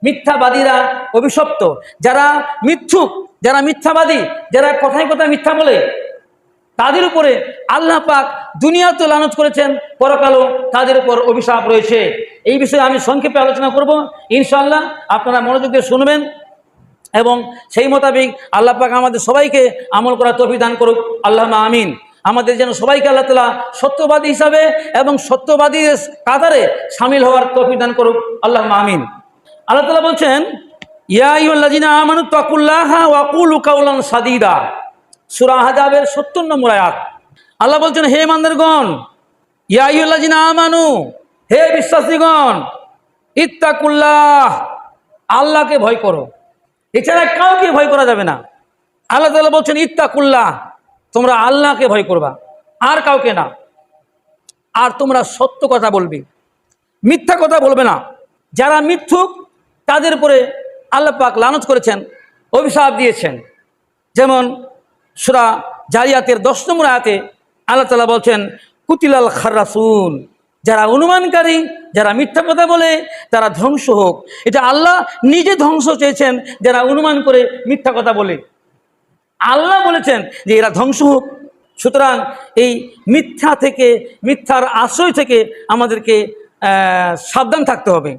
মিথ্যাবাদীরা অভিশপ্ত, যারা মিথ্যুক, যারা মিথ্যাবাদী, যারা কথায় কথায় মিথ্যা বলে, তাদের উপরে আল্লাহ পাক দুনিয়াতে লানত করেছেন, পরকালও তাদের উপর অভিশাপ রয়েছে। এই বিষয়ে আমি সংক্ষেপে আলোচনা করব ইনশাআল্লাহ, আপনারা মনোযোগ দিয়ে শুনবেন এবং সেই মোতাবেক আল্লাহ পাক আমাদের সবাইকে আমল করার তৌফিক দান করুক, আল্লাহুম্মা আমিন। আমাদের যেন সবাইকে আল্লাহ তাআলা সত্যবাদী হিসাবে এবং সত্যবাদীর কাতারে শামিল হওয়ার তৌফিক দান করুক, আল্লাহুম্মা আমিন। আল্লাহ তাআলা বলছেন, ইয়া আইয়ুহাল্লাযীনা আমানু তাকুল্লাহা ওয়া কুলু কাওলান সাদীদা, সূরা আহজাবের ৭০ নম্বর আয়াত। আল্লাহ বলছেন, হে ইমানদারগণ, ইয়া আইয়ুহাল্লাযীনা আমানু, হে বিশ্বাসীগণ, ইত্তাকুল্লাহ, আল্লাহকে ভয় করো, এছাড়া কাউকে ভয় করা যাবে না। আল্লাহ তাআলা বলছেন, ইত্তাকুল্লাহ, তোমরা আল্লাহকে ভয় করবা, আর কাউকে না। আর তোমরা সত্য কথা বলবে, মিথ্যা কথা বলবে না। যারা মিথ্যুক তাদের উপরে আল্লাহ পাক লানত করেছেন, অভিশাপ দিয়েছেন। যেমন সূরা জারিয়াতের 10 নম্বর আয়াতে আল্লাহ তাআলা বলছেন, কুতিলাল খাররাসুন, যারা অনুমানকারী, যারা মিথ্যা কথা বলে, তারা ধ্বংস হোক। এটা আল্লাহ নিজে ধ্বংস চেয়েছেন, যারা অনুমান করে মিথ্যা কথা বলে। আল্লাহ বলেছেন যে এরা ধ্বংস হোক। সুতরাং এই মিথ্যা থেকে, মিথ্যার আশ্রয় থেকে আমাদেরকে সাবধান থাকতে হবে।